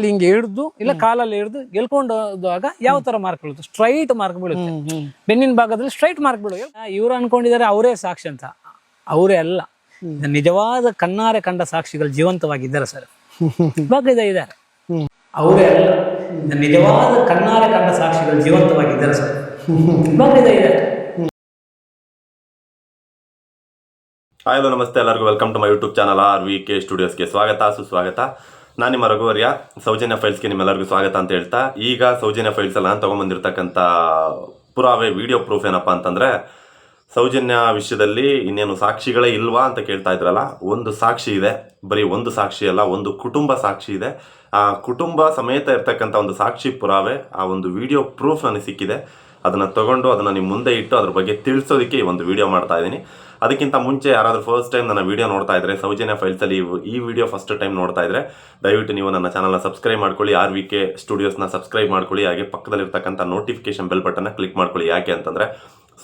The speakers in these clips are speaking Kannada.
ಹಿಂಗೆ ಹಿಡ್ದು ಇಲ್ಲ ಕಾಲಲ್ಲಿ ಹಿಡ್ದು ಗೆಲ್ಕೊಂಡು ಹೋದಾಗ ಯಾವ ತರ ಮಾರ್ಕ್ ಬೀಳುತ್ತೆ? ಸ್ಟ್ರೈಟ್ ಮಾರ್ಕ್ ಬೀಳುತ್ತೆ. ಬೆನ್ನಿನ ಭಾಗದಲ್ಲಿ ಸ್ಟ್ರೈಟ್ ಮಾರ್ಕ್ ಬೀಳುತ್ತೆ. ಇವ್ರು ಅನ್ಕೊಂಡಿದ್ದಾರೆ ಅವರೇ ಸಾಕ್ಷಿ ಅಂತ. ಅವರೇ ಅಲ್ಲ, ನಿಜವಾದ ಕಣ್ಣಾರೆ ಕಂಡ ಸಾಕ್ಷಿಗಳು ಜೀವಂತವಾಗಿದ್ದಾರೆ ಸರ್. ಇದ್ದಾರೆ ಅವರೇ ಅಲ್ಲ, ನಿಜವಾದ ಕಣ್ಣಾರೆ ಕಂಡ ಸಾಕ್ಷಿಗಳು ಜೀವಂತವಾಗಿದ್ದಾರೆ ಸರ್. ಇದ್ದಾರೆ. ಹಾಯ್ ಹಲೋ ನಮಸ್ತೆ ಎಲ್ಲರಿಗೂ, welcome to my YouTube channel RVK ಸ್ಟುಡಿಯೋಸ್ಗೆ ಸ್ವಾಗತ ಸುಸ್ವಾಗತ. ನಾನು ನಿಮ್ಮ ರಘುವರ್ಯ. ಸೌಜನ್ಯ ಫೈಲ್ಸ್ಗೆ ನಿಮ್ಮೆಲ್ಲರಿಗೂ ಸ್ವಾಗತ ಅಂತ ಹೇಳ್ತಾ, ಈಗ ಸೌಜನ್ಯ ಫೈಲ್ಸ್ ಅಲ್ಲಿ ನಾನು ತೊಗೊಂಬಂದಿರ್ತಕ್ಕಂಥ ಪುರಾವೆ ವಿಡಿಯೋ ಪ್ರೂಫ್ ಏನಪ್ಪ ಅಂತಂದರೆ, ಸೌಜನ್ಯ ವಿಷಯದಲ್ಲಿ ಇನ್ನೇನು ಸಾಕ್ಷಿಗಳೇ ಇಲ್ವಾ ಅಂತ ಕೇಳ್ತಾ ಇದ್ರಲ್ಲ, ಒಂದು ಸಾಕ್ಷಿ ಇದೆ. ಬರೀ ಒಂದು ಸಾಕ್ಷಿ ಅಲ್ಲ, ಒಂದು ಕುಟುಂಬ ಸಾಕ್ಷಿ ಇದೆ. ಆ ಕುಟುಂಬ ಸಮೇತ ಇರ್ತಕ್ಕಂಥ ಒಂದು ಸಾಕ್ಷಿ ಪುರಾವೆ, ಆ ಒಂದು ವಿಡಿಯೋ ಪ್ರೂಫ್ ನನಗೆ ಸಿಕ್ಕಿದೆ. ಅದನ್ನು ತಗೊಂಡು ಅದನ್ನು ನಿಮ್ಮ ಮುಂದೆ ಇಟ್ಟು ಅದ್ರ ಬಗ್ಗೆ ತಿಳಿಸೋದಕ್ಕೆ ಈ ಒಂದು ವಿಡಿಯೋ ಮಾಡ್ತಾ ಇದ್ದೀನಿ. ಅದಕ್ಕಿಂತ ಮುಂಚೆ ಯಾರಾದರೂ ಫಸ್ಟ್ ಟೈಮ್ ನನ್ನ ವಿಡಿಯೋ ನೋಡ್ತಾ ಇದ್ರೆ, ಸೌಜನ್ಯ ಫೈಲ್ಸಲ್ಲಿ ಈ ವಿಡಿಯೋ ಫಸ್ಟ್ ಟೈಮ್ ನೋಡ್ತಾ ಇದ್ರೆ, ದಯವಿಟ್ಟು ನೀವು ನನ್ನ ಚಾನಲ್ನ ಸಬ್ಸ್ಕ್ರೈಬ್ ಮಾಡ್ಕೊಳ್ಳಿ, RVK ಸ್ಟುಡಿಯೋಸ್ನ ಸಬ್ಸ್ಕ್ರೈಬ್ ಮಾಡ್ಕೊಳ್ಳಿ. ಹಾಗೆ ಪಕ್ಕದಲ್ಲಿರ್ತಕ್ಕಂಥ ನೋಟಿಫಿಕೇಶನ್ ಬೆಲ್ ಬಟನ್ನ ಕ್ಲಿಕ್ ಮಾಡ್ಕೊಳ್ಳಿ. ಯಾಕೆ ಅಂತಂದರೆ,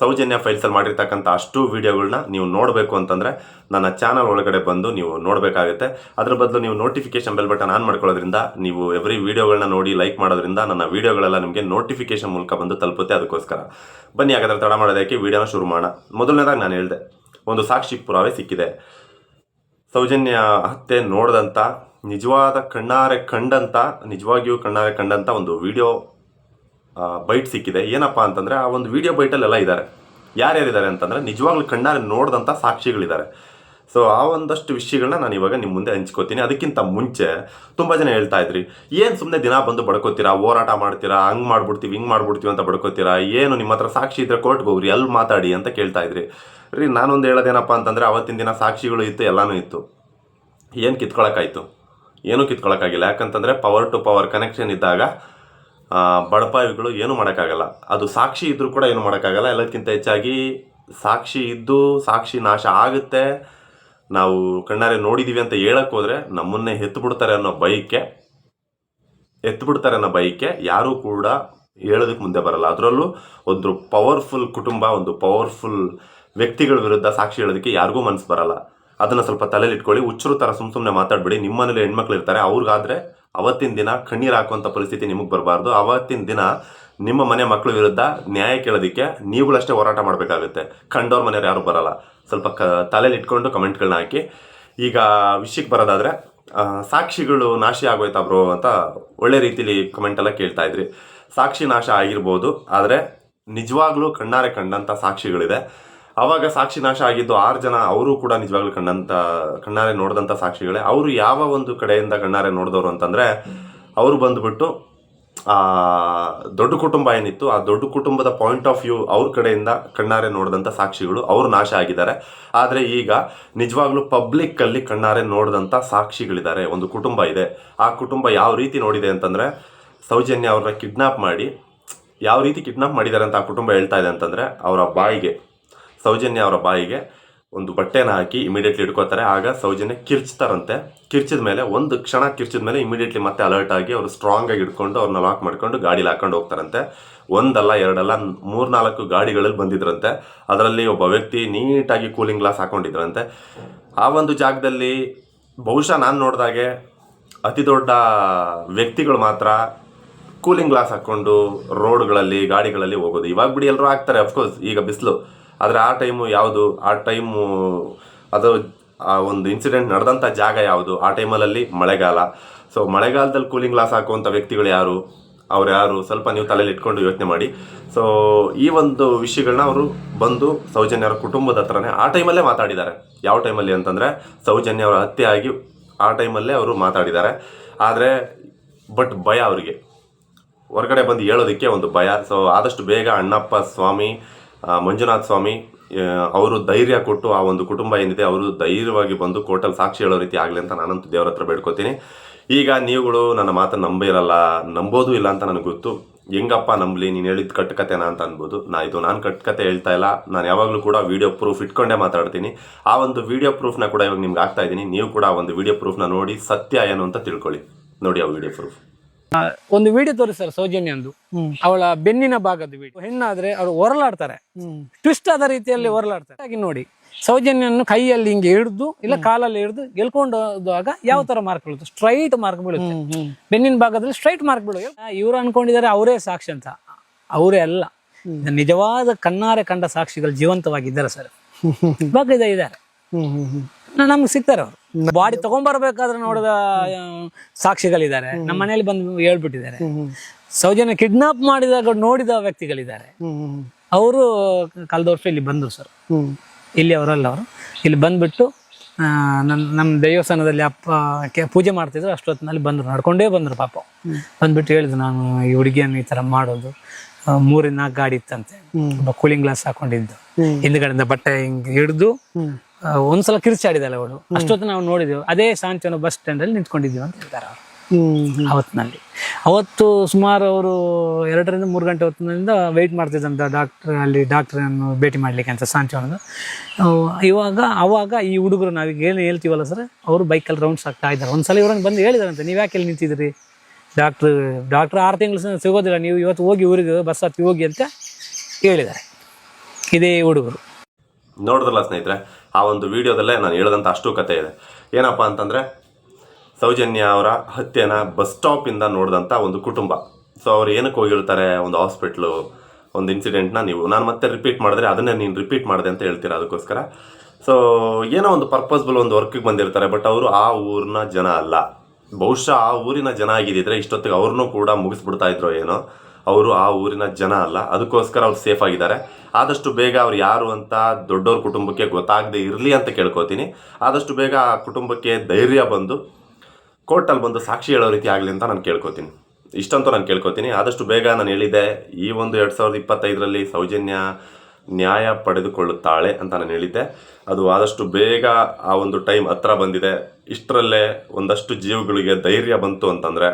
ಸೌಜನ್ಯ ಫೈಲ್ಸಲ್ಲಿ ಮಾಡಿರ್ತಕ್ಕಂಥ ಅಷ್ಟು ವಿಡಿಯೋಗಳನ್ನ ನೀವು ನೋಡಬೇಕು ಅಂತಂದರೆ ನನ್ನ ಚಾನಲ್ ಒಳಗಡೆ ಬಂದು ನೀವು ನೋಡಬೇಕಾಗುತ್ತೆ. ಅದ್ರ ಬದಲು ನೀವು ನೋಟಿಫಿಕೇಶನ್ ಬೆಲ್ ಬಟನ್ ಆನ್ ಮಾಡ್ಕೊಳ್ಳೋದ್ರಿಂದ, ನೀವು ಎವ್ರಿ ವಿಡಿಯೋಗಳನ್ನ ನೋಡಿ ಲೈಕ್ ಮಾಡೋದ್ರಿಂದ ನನ್ನ ವಿಡಿಯೋಗಳೆಲ್ಲ ನಿಮಗೆ ನೋಟಿಫಿಕೇಶನ್ ಮೂಲಕ ಬಂದು ತಲುಪುತ್ತೆ. ಅದಕ್ಕೋಸ್ಕರ ಬನ್ನಿ, ಹಾಗಾದ್ರೆ ತಡ ಮಾಡೋದಕ್ಕೆ ವಿಡಿಯೋನ ಶುರು ಮಾಡೋಣ. ಮೊದಲನೇದಾಗಿ ನಾನು ಹೇಳಿದೆ, ಒಂದು ಸಾಕ್ಷಿ ಪುರಾವೆ ಸಿಕ್ಕಿದೆ. ಸೌಜನ್ಯ ಹತ್ಯೆ ನೋಡಿದಂಥ, ನಿಜವಾದ ನಿಜವಾಗಿಯೂ ಕಣ್ಣಾರೆ ಕಂಡಂಥ ಒಂದು ವಿಡಿಯೋ ಬೈಟ್ ಸಿಕ್ಕಿದೆ. ಏನಪ್ಪ ಅಂತಂದರೆ, ಆ ಒಂದು ವಿಡಿಯೋ ಬೈಟಲ್ಲೆಲ್ಲ ಇದ್ದಾರೆ. ಯಾರ್ಯಾರಿದ್ದಾರೆ ಅಂತಂದರೆ, ನಿಜವಾಗ್ಲೂ ಕಣ್ಣಾರೆ ನೋಡಿದಂಥ ಸಾಕ್ಷಿಗಳಿದ್ದಾರೆ. ಸೊ ಆ ಒಂದಷ್ಟು ವಿಷಯಗಳನ್ನ ನಾನು ಇವಾಗ ನಿಮ್ಮ ಮುಂದೆ ಹಂಚ್ಕೋತೀನಿ. ಅದಕ್ಕಿಂತ ಮುಂಚೆ ತುಂಬ ಜನ ಹೇಳ್ತಾ ಇದ್ರಿ, ಏನು ಸುಮ್ಮನೆ ದಿನ ಬಂದು ಬಡ್ಕೋತೀರಾ, ಹೋರಾಟ ಮಾಡ್ತೀರಾ, ಹಂಗೆ ಮಾಡ್ಬಿಡ್ತೀವಿ ಹಿಂಗೆ ಮಾಡ್ಬಿಡ್ತೀವಿ ಅಂತ ಬಡ್ಕೋತೀರಾ, ಏನು ನಿಮ್ಮ ಹತ್ರ ಸಾಕ್ಷಿ ಇದ್ದರೆ ಕೋರ್ಟ್ಗೆ ಹೋಗ್ರಿ, ಅಲ್ಲಿ ಮಾತಾಡಿ ಅಂತ ಕೇಳ್ತಾ ಇದ್ರಿ. ರೀ, ನಾನೊಂದು ಹೇಳೋದೇನಪ್ಪ ಅಂತಂದರೆ, ಅವತ್ತಿನ ದಿನ ಸಾಕ್ಷಿಗಳು ಇತ್ತು, ಎಲ್ಲನೂ ಇತ್ತು. ಏನು ಕಿತ್ಕೊಳ್ಳೋಕ್ಕಾಯಿತು? ಏನೂ ಕಿತ್ಕೊಳ್ಳೋಕ್ಕಾಗಿಲ್ಲ. ಯಾಕಂತಂದರೆ ಪವರ್ ಟು ಪವರ್ ಕನೆಕ್ಷನ್ ಇದ್ದಾಗ ಬಡಪಾಯಿಗಳು ಏನೂ ಮಾಡೋಕ್ಕಾಗಲ್ಲ. ಅದು ಸಾಕ್ಷಿ ಇದ್ದರೂ ಕೂಡ ಏನೂ ಮಾಡೋಕ್ಕಾಗಲ್ಲ. ಎಲ್ಲದಕ್ಕಿಂತ ಹೆಚ್ಚಾಗಿ ಸಾಕ್ಷಿ ಇದ್ದು ಸಾಕ್ಷಿ ನಾಶ ಆಗುತ್ತೆ, ನಾವು ಕಣ್ಣಾರೆ ನೋಡಿದ್ದೀವಿ ಅಂತ ಹೇಳಕ್ಕೆ ಹೋದರೆ ನಮ್ಮನ್ನೇ ಎತ್ತುಬಿಡ್ತಾರೆ ಅನ್ನೋ ಭಯಕ್ಕೆ ಯಾರೂ ಕೂಡ ಹೇಳೋದಕ್ಕೆ ಮುಂದೆ ಬರಲ್ಲ. ಅದರಲ್ಲೂ ಒಂದು ಪವರ್ಫುಲ್ ಕುಟುಂಬ, ಒಂದು ಪವರ್ಫುಲ್ ವ್ಯಕ್ತಿಗಳ ವಿರುದ್ಧ ಸಾಕ್ಷಿ ಹೇಳೋದಕ್ಕೆ ಯಾರಿಗೂ ಮನಸ್ಸು ಬರಲ್ಲ. ಅದನ್ನು ಸ್ವಲ್ಪ ತಲೆಯಲ್ಲಿ ಇಟ್ಕೊಳ್ಳಿ. ಹುಚ್ಚರು ಥರ ಸುಮ್ಮನೆ ಮಾತಾಡಬೇಡಿ. ನಿಮ್ಮ ಮನೇಲಿ ಹೆಣ್ಮಕ್ಳು ಇರ್ತಾರೆ, ಅವ್ರಿಗಾದರೆ ಅವತ್ತಿನ ದಿನ ಕಣ್ಣೀರು ಹಾಕುವಂಥ ಪರಿಸ್ಥಿತಿ ನಿಮಗೆ ಬರಬಾರ್ದು. ಅವತ್ತಿನ ದಿನ ನಿಮ್ಮ ಮನೆ ಮಕ್ಕಳ ವಿರುದ್ಧ ನ್ಯಾಯ ಕೇಳೋದಕ್ಕೆ ನೀವುಗಳಷ್ಟೇ ಹೋರಾಟ ಮಾಡಬೇಕಾಗುತ್ತೆ. ಕಂಡವ್ರ ಮನೆಯವ್ರು ಯಾರು ಬರಲ್ಲ. ಸ್ವಲ್ಪ ತಲೆಯಲ್ಲಿ ಇಟ್ಕೊಂಡು ಕಮೆಂಟ್ಗಳನ್ನ ಹಾಕಿ. ಈಗ ವಿಷಯಕ್ಕೆ ಬರೋದಾದರೆ, ಸಾಕ್ಷಿಗಳು ನಾಶ ಆಗೋಯ್ತಾ ಬ್ರೋ ಅಂತ ಒಳ್ಳೆ ರೀತಿಲಿ ಕಮೆಂಟೆಲ್ಲ ಕೇಳ್ತಾ ಇದ್ರಿ. ಸಾಕ್ಷಿ ನಾಶ ಆಗಿರ್ಬೋದು, ಆದರೆ ನಿಜವಾಗ್ಲೂ ಕಣ್ಣಾರೆ ಕಂಡಂಥ ಸಾಕ್ಷಿಗಳಿದೆ. ಆವಾಗ ಸಾಕ್ಷಿ ನಾಶ ಆಗಿದ್ದು 6 ಜನ, ಅವರು ಕೂಡ ನಿಜವಾಗ್ಲೂ ಕಣ್ಣಾರೆ ನೋಡಿದಂಥ ಸಾಕ್ಷಿಗಳೇ. ಅವರು ಯಾವ ಒಂದು ಕಡೆಯಿಂದ ಕಣ್ಣಾರೆ ನೋಡಿದವರು ಅಂತಂದರೆ, ಅವರು ಬಂದುಬಿಟ್ಟು ದೊಡ್ಡ ಕುಟುಂಬ ಏನಿತ್ತು, ಆ ದೊಡ್ಡ ಕುಟುಂಬದ ಪಾಯಿಂಟ್ ಆಫ್ ವ್ಯೂ ಅವ್ರ ಕಡೆಯಿಂದ ಕಣ್ಣಾರೆ ನೋಡಿದಂಥ ಸಾಕ್ಷಿಗಳು ಅವರು ನಾಶ ಆಗಿದ್ದಾರೆ. ಆದರೆ ಈಗ ನಿಜವಾಗ್ಲೂ ಪಬ್ಲಿಕ್ಕಲ್ಲಿ ಕಣ್ಣಾರೆ ನೋಡಿದಂಥ ಸಾಕ್ಷಿಗಳಿದ್ದಾರೆ. ಒಂದು ಕುಟುಂಬ ಇದೆ. ಆ ಕುಟುಂಬ ಯಾವ ರೀತಿ ನೋಡಿದೆ ಅಂತಂದರೆ, ಸೌಜನ್ಯ ಅವ್ರನ್ನ ಕಿಡ್ನಾಪ್ ಮಾಡಿ, ಯಾವ ರೀತಿ ಕಿಡ್ನಾಪ್ ಮಾಡಿದ್ದಾರೆ ಅಂತ ಆ ಕುಟುಂಬ ಹೇಳ್ತಾ ಇದೆ ಅಂತಂದರೆ, ಸೌಜನ್ಯ ಅವರ ಬಾಯಿಗೆ ಒಂದು ಬಟ್ಟೆನ ಹಾಕಿ ಇಮಿಡಿಯೇಟ್ಲಿ ಇಟ್ಕೋತಾರೆ. ಆಗ ಸೌಜನ್ಯ ಕಿರ್ಚ್ತಾರಂತೆ. ಕಿರ್ಚಿದ ಮೇಲೆ, ಒಂದು ಕ್ಷಣ ಕಿರ್ಚಿದ ಮೇಲೆ ಇಮಿಡಿಯೇಟ್ಲಿ ಮತ್ತೆ ಅಲರ್ಟ್ ಆಗಿ ಅವರು ಸ್ಟ್ರಾಂಗ್ ಆಗಿ ಇಟ್ಕೊಂಡು ಅವ್ರನ್ನ ಲಾಕ್ ಮಾಡ್ಕೊಂಡು ಗಾಡೀಲಿ ಹಾಕೊಂಡು ಹೋಗ್ತಾರಂತೆ. ಒಂದಲ್ಲ ಎರಡಲ್ಲ 3-4 ಗಾಡಿಗಳಲ್ಲಿ ಬಂದಿದ್ರಂತೆ. ಅದರಲ್ಲಿ ಒಬ್ಬ ವ್ಯಕ್ತಿ ನೀಟಾಗಿ ಕೂಲಿಂಗ್ ಗ್ಲಾಸ್ ಹಾಕೊಂಡಿದ್ರಂತೆ. ಆ ಒಂದು ಜಾಗದಲ್ಲಿ ಬಹುಶಃ ನಾನು ನೋಡಿದಾಗೆ ಅತಿ ದೊಡ್ಡ ವ್ಯಕ್ತಿಗಳು ಮಾತ್ರ ಕೂಲಿಂಗ್ ಗ್ಲಾಸ್ ಹಾಕ್ಕೊಂಡು ರೋಡ್ಗಳಲ್ಲಿ ಗಾಡಿಗಳಲ್ಲಿ ಹೋಗೋದು. ಇವಾಗ ಬಿಡಿ ಎಲ್ಲರೂ ಹಾಕ್ತಾರೆ, ಅಫ್ಕೋರ್ಸ್, ಈಗ ಬಿಸಿಲು. ಆದರೆ ಆ ಟೈಮು ಅದು ಆ ಒಂದು ಇನ್ಸಿಡೆಂಟ್ ನಡೆದಂಥ ಜಾಗ ಯಾವುದು? ಆ ಟೈಮಲ್ಲಿ ಮಳೆಗಾಲ. ಸೊ ಮಳೆಗಾಲದಲ್ಲಿ ಕೂಲಿಂಗ್ ಗ್ಲಾಸ್ ಹಾಕುವಂಥ ವ್ಯಕ್ತಿಗಳು ಯಾರು? ಅವ್ರು ಯಾರು? ಸ್ವಲ್ಪ ನೀವು ತಲೆಯಲ್ಲಿ ಇಟ್ಕೊಂಡು ಯೋಚನೆ ಮಾಡಿ. ಸೊ ಈ ಒಂದು ವಿಷಯಗಳನ್ನ ಅವರು ಬಂದು ಸೌಜನ್ಯ ಅವರ ಕುಟುಂಬದ ಹತ್ರನೇ ಆ ಟೈಮಲ್ಲೇ ಮಾತಾಡಿದ್ದಾರೆ. ಯಾವ ಟೈಮಲ್ಲಿ ಅಂತಂದರೆ, ಸೌಜನ್ಯ ಅವರ ಹತ್ಯೆ ಆಗಿ ಆ ಟೈಮಲ್ಲೇ ಅವರು ಮಾತಾಡಿದ್ದಾರೆ. ಆದರೆ ಭಯ ಅವರಿಗೆ, ಹೊರಗಡೆ ಬಂದು ಹೇಳೋದಕ್ಕೆ ಒಂದು ಭಯ. ಸೊ ಆದಷ್ಟು ಬೇಗ ಅಣ್ಣಪ್ಪ ಸ್ವಾಮಿ, ಮಂಜುನಾಥ ಸ್ವಾಮಿ ಅವರು ಧೈರ್ಯ ಕೊಟ್ಟು ಆ ಒಂದು ಕುಟುಂಬ ಏನಿದೆ ಅವರು ಧೈರ್ಯವಾಗಿ ಬಂದು ಕೋರ್ಟಲ್ಲಿ ಸಾಕ್ಷಿ ಹೇಳೋ ರೀತಿ ಆಗಲಿ ಅಂತ ನಾನಂತೂ ದೇವರ ಹತ್ರ ಬೇಡ್ಕೋತೀನಿ. ಈಗ ನೀವುಗಳು ನನ್ನ ಮಾತನ್ನು ನಂಬೋದು ಇಲ್ಲ ಅಂತ ನನಗೆ ಗೊತ್ತು. ಹೆಂಗಪ್ಪ ನಂಬಲಿ, ನೀನು ಹೇಳಿದ ಕಟ್ಟುಕತೆನಾ ಅಂತ ಅನ್ಬೋದು. ನಾನು ಕಟ್ಟುಕತೆ ಹೇಳ್ತಾ ಇಲ್ಲ. ನಾನು ಯಾವಾಗಲೂ ಕೂಡ ವಿಡಿಯೋ ಪ್ರೂಫ್ ಇಟ್ಕೊಂಡೇ ಮಾತಾಡ್ತೀನಿ. ಆ ಒಂದು ವಿಡಿಯೋ ಪ್ರೂಫ್ನ ಕೂಡ ಇವಾಗ ನಿಮ್ಗೆ ಆಗ್ತಾ ಇದ್ದೀನಿ. ನೀವು ಕೂಡ ಆ ಒಂದು ವಿಡಿಯೋ ಪ್ರೂಫ್ನ ನೋಡಿ ಸತ್ಯ ಏನು ಅಂತ ತಿಳ್ಕೊಳ್ಳಿ. ನೋಡಿ ಆ ವಿಡಿಯೋ ಪ್ರೂಫ್. ಒಂದು ವಿಡಿಯೋ ತೋರಿಸ್ತಾರೆ ಸೌಜನ್ಯಂದು, ಅವಳ ಬೆನ್ನಿನ ಭಾಗದ ವಿಡಿಯೋ. ಹೆಣ್ಣಾದ್ರೆ ಅವ್ರು ಹೊರಲಾಡ್ತಾರೆ, ಟ್ವಿಸ್ಟ್ ಆದ ರೀತಿಯಲ್ಲಿ ಹೊರಲಾಡ್ತಾರೆ. ಹಾಗೆ ನೋಡಿ, ಸೌಜನ್ಯನ್ನು ಕೈಯಲ್ಲಿ ಹಿಂಗೆ ಹಿಡಿದು ಇಲ್ಲ ಕಾಲಲ್ಲಿ ಹಿಡಿದು ಗೆಲ್ಕೊಂಡು ಹೋದಾಗ ಯಾವ ತರ ಮಾರ್ಕ್ ಬೀಳುತ್ತೆ? ಸ್ಟ್ರೈಟ್ ಮಾರ್ಕ್ ಬೀಳುತ್ತೆ. ಬೆನ್ನಿನ ಭಾಗದಲ್ಲಿ ಸ್ಟ್ರೈಟ್ ಮಾರ್ಕ್ ಬೀಳುವ. ಇವ್ರು ಅನ್ಕೊಂಡಿದ್ದಾರೆ ಅವರೇ ಸಾಕ್ಷಿ ಅಂತ. ಅವರೇ ಅಲ್ಲ. ನಿಜವಾದ ಕಣ್ಣಾರೆ ಕಂಡ ಸಾಕ್ಷಿಗಳು ಜೀವಂತವಾಗಿದ್ದಾರೆ ಸರ್. ಇವಾಗ ಇದ್ದಾರೆ, ನಮ್ಗೆ ಸಿಗ್ತಾರೆ. ಅವರು ಬಾಡಿ ತಗೊಂಡ್ಬರ್ಬೇಕಾದ್ರೆ ನೋಡಿದ ಸಾಕ್ಷಿಗಳಿದ್ದಾರೆ. ನಮ್ಮ ಮನೇಲಿ ಬಂದು ಹೇಳ್ಬಿಟ್ಟಿದ್ದಾರೆ. ಸೌಜನ್ಯ ಕಿಡ್ನಾಪ್ ಮಾಡಿದಾಗ ನೋಡಿದ ವ್ಯಕ್ತಿಗಳಿದ್ದಾರೆ. ಅವರು ಕಳೆದ ವರ್ಷ ಇಲ್ಲಿ ಬಂದರು ಸರ್. ಇಲ್ಲಿ ಅವರಲ್ಲ, ಅವರು ಇಲ್ಲಿ ಬಂದ್ಬಿಟ್ಟು ನಮ್ಮ ದೇವಸ್ಥಾನದಲ್ಲಿ ಅಪ್ಪ ಪೂಜೆ ಮಾಡ್ತಿದ್ರು. ಅಷ್ಟೊತ್ತಿನಲ್ಲಿ ಬಂದರು, ನಡ್ಕೊಂಡೇ ಬಂದರು ಪಾಪ. ಬಂದ್ಬಿಟ್ಟು ಹೇಳಿದ್ರು, ನಾನು ಈ ಹುಡುಗಿಯನ್ನು ಈ ಥರ ಮಾಡೋದು. 3-4 ಗಾಡಿ ಇತ್ತಂತೆ. ಒಬ್ಬ ಕೂಲಿಂಗ್ ಗ್ಲಾಸ್ ಹಾಕೊಂಡಿದ್ದು, ಹಿಂದ್ಗಡೆಯಿಂದ ಬಟ್ಟೆ ಹಿಂಗೆ ಹಿಡಿದು ಒಂದ್ಸಲ ಕಿರ್ಚಾಡಿದಲ್ಲ ಅವಳು. ಅಷ್ಟೊತ್ತು ನಾವು ನೋಡಿದೆವು. ಅದೇ ಸಾಂತ್ವನ ಬಸ್ ಸ್ಟ್ಯಾಂಡ್ ಅಲ್ಲಿ ನಿಂತ್ಕೊಂಡಿದ್ದೀವಿ ಅಂತ ಹೇಳ್ತಾರೆ ಅವರು. ಅವತ್ತಿನಲ್ಲಿ ಅವತ್ತು ಸುಮಾರು ಅವರು 2-3 ಗಂಟೆ ಹೊತ್ತಿನಿಂದ ವೆಯ್ಟ್ ಮಾಡ್ತಿದ್ದಂತ ಡಾಕ್ಟ್ರನ್ನು ಭೇಟಿ ಮಾಡ್ಲಿಕ್ಕೆ ಅಂತ ಸಾಂತ್ವನದ. ಅವಾಗ ಈ ಹುಡುಗರು ನಾವೀಗ ಏನು ಹೇಳ್ತೀವಲ್ಲ ಸರ್, ಅವರು ಬೈಕಲ್ಲಿ ರೌಂಡ್ಸ್ ಆಗ್ತಾ ಇದ್ದಾರೆ. ಒಂದ್ಸಲ ಇವ್ರನ್ನ ಬಂದು ಹೇಳಿದಾರಂತೆ, ನೀವು ಯಾಕೆ ಎಲ್ಲಿ ನಿಂತಿದ್ರಿ? ಡಾಕ್ಟ್ರ್ 6 ತಿಂಗಳು ಸಿಗೋದಿಲ್ಲ, ನೀವು ಇವತ್ತು ಹೋಗಿ ಊರಿಗೆ ಬಸ್ ಹತ್ತಿ ಹೋಗಿ ಅಂತ ಹೇಳಿದ್ದಾರೆ. ಇದೇ ಹುಡುಗರು. ನೋಡಿದ್ರಲ್ಲ ಸ್ನೇಹಿತರೆ, ಆ ಒಂದು ವಿಡಿಯೋದಲ್ಲೇ ನಾನು ಹೇಳಿದಂಥ ಅಷ್ಟು ಕತೆ ಇದೆ. ಏನಪ್ಪ ಅಂತಂದರೆ, ಸೌಜನ್ಯ ಅವರ ಹತ್ಯೆನ ಬಸ್ ಸ್ಟಾಪಿಂದ ನೋಡಿದಂಥ ಒಂದು ಕುಟುಂಬ. ಸೊ ಅವ್ರು ಏನಕ್ಕೆ ಹೋಗಿರ್ತಾರೆ, ಒಂದು ಹಾಸ್ಪಿಟ್ಲು, ಒಂದು ಇನ್ಸಿಡೆಂಟ್ನ ನಾನು ಮತ್ತೆ ರಿಪೀಟ್ ಮಾಡಿದ್ರೆ ಅದನ್ನೇ ನೀನು ರಿಪೀಟ್ ಮಾಡಿದೆ ಅಂತ ಹೇಳ್ತೀರಾ. ಅದಕ್ಕೋಸ್ಕರ ಸೊ ಏನೋ ಒಂದು ಪರ್ಪಸ್ಬಲ್ ಒಂದು ವರ್ಕಿಗೆ ಬಂದಿರ್ತಾರೆ. ಬಟ್ ಅವರು ಆ ಊರಿನ ಜನ ಅಲ್ಲ. ಬಹುಶಃ ಆ ಊರಿನ ಜನ ಆಗಿದ್ದಿದ್ರೆ ಇಷ್ಟೊತ್ತಿಗೆ ಅವ್ರನ್ನೂ ಕೂಡ ಮುಗಿಸ್ಬಿಡ್ತಾ ಇದ್ರೋ ಏನೋ. ಅವರು ಆ ಊರಿನ ಜನ ಅಲ್ಲ. ಅದಕ್ಕೋಸ್ಕರ ಅವ್ರು ಸೇಫ್ ಆಗಿದ್ದಾರೆ. ಆದಷ್ಟು ಬೇಗ ಅವ್ರು ಯಾರು ಅಂತ ದೊಡ್ಡವ್ರ ಕುಟುಂಬಕ್ಕೆ ಗೊತ್ತಾಗದೆ ಇರಲಿ ಅಂತ ಕೇಳ್ಕೊತೀನಿ. ಆದಷ್ಟು ಬೇಗ ಆ ಕುಟುಂಬಕ್ಕೆ ಧೈರ್ಯ ಬಂದು ಕೋರ್ಟಲ್ಲಿ ಬಂದು ಸಾಕ್ಷಿ ಹೇಳೋ ರೀತಿ ಆಗಲಿ ಅಂತ ನಾನು ಕೇಳ್ಕೊತೀನಿ. ಇಷ್ಟಂತೂ ನಾನು ಕೇಳ್ಕೊತೀನಿ. ಆದಷ್ಟು ಬೇಗ ನಾನು ಹೇಳಿದ್ದೆ, ಈ ಒಂದು 2025ರಲ್ಲಿ ಸೌಜನ್ಯ ನ್ಯಾಯ ಪಡೆದುಕೊಳ್ಳುತ್ತಾಳೆ ಅಂತ ನಾನು ಹೇಳಿದ್ದೆ. ಅದು ಆದಷ್ಟು ಬೇಗ ಆ ಒಂದು ಟೈಮ್ ಹತ್ರ ಬಂದಿದೆ. ಇಷ್ಟರಲ್ಲೇ ಒಂದಷ್ಟು ಜೀವಗಳಿಗೆ ಧೈರ್ಯ ಬಂತು ಅಂತಂದರೆ,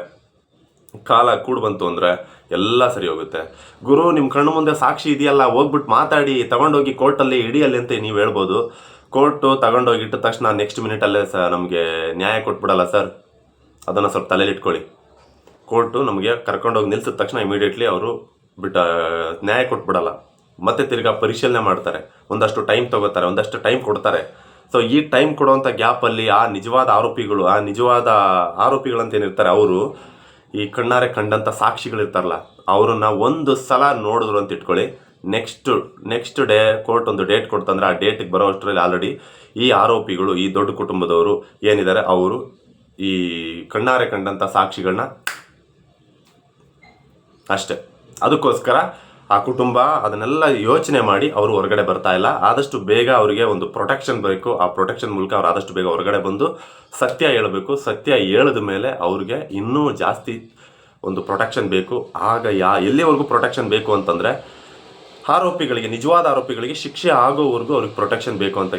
ಕಾಲ ಕೂಡು ಬಂತು ಅಂದರೆ ಎಲ್ಲ ಸರಿ ಹೋಗುತ್ತೆ. ಗುರು, ನಿಮ್ಮ ಕಣ್ಣು ಮುಂದೆ ಸಾಕ್ಷಿ ಇದೆಯಲ್ಲ, ಹೋಗ್ಬಿಟ್ಟು ಮಾತಾಡಿ, ತಗೊಂಡೋಗಿ ಕೋರ್ಟಲ್ಲಿ ಹಿಡಿಯಲ್ಲಿ ಅಂತ ನೀವು ಹೇಳ್ಬೋದು. ಕೋರ್ಟು ತಗೊಂಡೋಗಿ ಇಟ್ಟ ತಕ್ಷಣ ನೆಕ್ಸ್ಟ್ ಮಿನಿಟಲ್ಲೇ ನಮಗೆ ನ್ಯಾಯ ಕೊಟ್ಬಿಡಲ್ಲ ಸರ್. ಅದನ್ನು ಸ್ವಲ್ಪ ತಲೆಯಲ್ಲಿ ಇಟ್ಕೊಳ್ಳಿ. ಕೋರ್ಟು ನಮಗೆ ಕರ್ಕೊಂಡೋಗಿ ನಿಲ್ಸಿದ ತಕ್ಷಣ ಇಮಿಡಿಯೇಟ್ಲಿ ಅವರು ನ್ಯಾಯ ಕೊಟ್ಬಿಡಲ್ಲ. ಮತ್ತೆ ತಿರ್ಗಾ ಪರಿಶೀಲನೆ ಮಾಡ್ತಾರೆ, ಒಂದಷ್ಟು ಟೈಮ್ ತಗೋತಾರೆ, ಒಂದಷ್ಟು ಟೈಮ್ ಕೊಡ್ತಾರೆ. ಸೊ ಈ ಟೈಮ್ ಕೊಡುವಂಥ ಗ್ಯಾಪಲ್ಲಿ ಆ ನಿಜವಾದ ಆರೋಪಿಗಳಂತ ಏನಿರ್ತಾರೆ, ಅವರು ಈ ಕಣ್ಣಾರೆ ಕಂಡಂಥ ಸಾಕ್ಷಿಗಳಿರ್ತಾರಲ್ಲ, ಅವರನ್ನ ಒಂದು ಸಲ ನೋಡಿದ್ರು ಅಂತ ಇಟ್ಕೊಳ್ಳಿ. ನೆಕ್ಸ್ಟ್ ಡೇ ಕೋರ್ಟ್ ಒಂದು ಡೇಟ್ ಕೊಡ್ತಂದ್ರೆ ಆ ಡೇಟಿಗೆ ಬರೋ ಅಷ್ಟರಲ್ಲಿ ಆಲ್ರೆಡಿ ಈ ಆರೋಪಿಗಳು, ಈ ದೊಡ್ಡ ಕುಟುಂಬದವರು ಏನಿದ್ದಾರೆ, ಅವರು ಈ ಕಣ್ಣಾರೆ ಕಂಡಂಥ ಸಾಕ್ಷಿಗಳನ್ನ ಅಷ್ಟೇ. ಅದಕ್ಕೋಸ್ಕರ ಆ ಕುಟುಂಬ ಅದನ್ನೆಲ್ಲ ಯೋಚನೆ ಮಾಡಿ ಅವರು ಹೊರಗಡೆ ಬರ್ತಾ ಇಲ್ಲ. ಆದಷ್ಟು ಬೇಗ ಅವರಿಗೆ ಒಂದು ಪ್ರೊಟೆಕ್ಷನ್ ಬೇಕು. ಆ ಪ್ರೊಟೆಕ್ಷನ್ ಮೂಲಕ ಅವ್ರು ಆದಷ್ಟು ಬೇಗ ಹೊರಗಡೆ ಬಂದು ಸತ್ಯ ಹೇಳಬೇಕು. ಸತ್ಯ ಹೇಳಿದ ಮೇಲೆ ಅವ್ರಿಗೆ ಇನ್ನೂ ಜಾಸ್ತಿ ಒಂದು ಪ್ರೊಟೆಕ್ಷನ್ ಬೇಕು. ಆಗ ಎಲ್ಲಿವರೆಗೂ ಪ್ರೊಟೆಕ್ಷನ್ ಬೇಕು ಅಂತಂದರೆ, ಆರೋಪಿಗಳಿಗೆ, ನಿಜವಾದ ಆರೋಪಿಗಳಿಗೆ ಶಿಕ್ಷೆ ಆಗೋವರೆಗೂ ಅವ್ರಿಗೆ ಪ್ರೊಟೆಕ್ಷನ್ ಬೇಕು ಅಂತ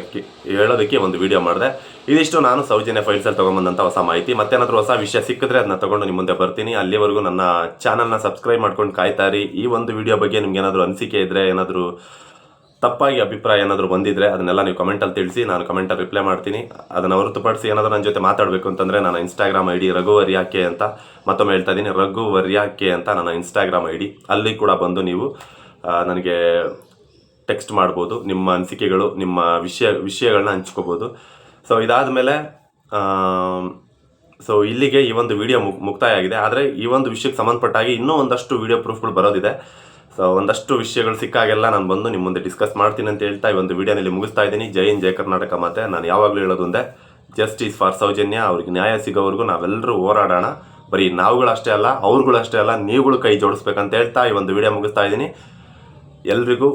ಹೇಳೋದಕ್ಕೆ ಒಂದು ವಿಡಿಯೋ ಮಾಡಿದೆ. ಇದಿಷ್ಟು ನಾನು ಸೌಜನ್ಯ ಫೈಲ್ಸಲ್ಲಿ ತೊಗೊಂಬಂದಂಥ ಹೊಸ ಮಾಹಿತಿ. ಮತ್ತೇನಾದರೂ ಹೊಸ ವಿಷಯ ಸಿಕ್ಕಿದ್ರೆ ಅದನ್ನ ತೊಗೊಂಡು ನಿಮ್ಮ ಮುಂದೆ ಬರ್ತೀನಿ. ಅಲ್ಲಿವರೆಗೂ ನನ್ನ ಚಾನಲ್ನ ಸಬ್ಸ್ಕ್ರೈಬ್ ಮಾಡ್ಕೊಂಡು ಕಾಯ್ತಾರಿ. ಈ ಒಂದು ವಿಡಿಯೋ ಬಗ್ಗೆ ನಿಮ್ಗೆ ಏನಾದರೂ ಅನಿಸಿಕೆ ಇದ್ದರೆ, ಏನಾದರೂ ತಪ್ಪಾಗಿ ಅಭಿಪ್ರಾಯ ಏನಾದರೂ ಬಂದಿದ್ದರೆ ಅದನ್ನೆಲ್ಲ ನೀವು ಕಮೆಂಟಲ್ಲಿ ತಿಳಿಸಿ. ನಾನು ಕಮೆಂಟಲ್ಲಿ ರಿಪ್ಲೈ ಮಾಡ್ತೀನಿ. ಅದನ್ನು ಹೊರತುಪಡಿಸಿ ಏನಾದರೂ ನನ್ನ ಜೊತೆ ಮಾತಾಡಬೇಕು ಅಂತಂದರೆ ನನ್ನ ಇನ್ಸ್ಟಾಗ್ರಾಮ್ ID ರಘುವರ್ಯಾಕೆ ಅಂತ, ಮತ್ತೊಮ್ಮೆ ಹೇಳ್ತಾ ಇದ್ದೀನಿ, ರಘುವರ್ಯಾಕೆ ಅಂತ ನನ್ನ ಇನ್ಸ್ಟಾಗ್ರಾಮ್ ID. ಅಲ್ಲಿ ಕೂಡ ಬಂದು ನೀವು ನನಗೆ ಟೆಕ್ಸ್ಟ್ ಮಾಡ್ಬೋದು. ನಿಮ್ಮ ಅನಿಸಿಕೆಗಳು, ನಿಮ್ಮ ವಿಷಯಗಳನ್ನ ಹಂಚ್ಕೋಬೋದು. ಸೊ ಇದಾದ ಮೇಲೆ ಇಲ್ಲಿಗೆ ಈ ಒಂದು ವಿಡಿಯೋ ಮುಕ್ತಾಯ ಆಗಿದೆ. ಆದರೆ ಈ ಒಂದು ವಿಷಯಕ್ಕೆ ಸಂಬಂಧಪಟ್ಟಾಗಿ ಇನ್ನೂ ಒಂದಷ್ಟು ವಿಡಿಯೋ ಪ್ರೂಫ್ಗಳು ಬರೋದಿದೆ. ಸೊ ಒಂದಷ್ಟು ವಿಷಯಗಳು ಸಿಕ್ಕಾಗೆಲ್ಲ ನಾನು ಬಂದು ನಿಮ್ಮ ಮುಂದೆ ಡಿಸ್ಕಸ್ ಮಾಡ್ತೀನಿ ಅಂತ ಹೇಳ್ತಾ ಈ ಒಂದು ವಿಡಿಯೋನಲ್ಲಿ ಮುಗಿಸ್ತಾ ಇದ್ದೀನಿ. ಜೈ ಹಿಂದ್, ಜೈ ಕರ್ನಾಟಕ. ಮತ್ತೆ ನಾನು ಯಾವಾಗಲೂ ಹೇಳೋದು ಒಂದೇ, ಜಸ್ಟಿಸ್ ಫಾರ್ ಸೌಜನ್ಯ. ಅವ್ರಿಗೆ ನ್ಯಾಯ ಸಿಗೋವರೆಗೂ ನಾವೆಲ್ಲರೂ ಹೋರಾಡೋಣ. ಬರೀ ನಾವುಗಳಷ್ಟೇ ಅಲ್ಲ, ಅವ್ರುಗಳಷ್ಟೇ ಅಲ್ಲ, ನೀವುಗಳು ಕೈ ಜೋಡಿಸ್ಬೇಕಂತ ಹೇಳ್ತಾ ಈ ಒಂದು ವಿಡಿಯೋ ಮುಗಿಸ್ತಾ ಇದ್ದೀನಿ. ಎಲ್ರಿಗೂ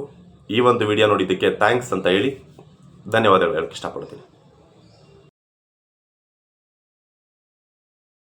ಈ ಒಂದು ವಿಡಿಯೋ ನೋಡಿದ್ದಕ್ಕೆ ಥ್ಯಾಂಕ್ಸ್ ಅಂತ ಹೇಳಿ ಧನ್ಯವಾದಗಳು ಹೇಳಕ್ಕೆ ಇಷ್ಟಪಡ್ತೀನಿ.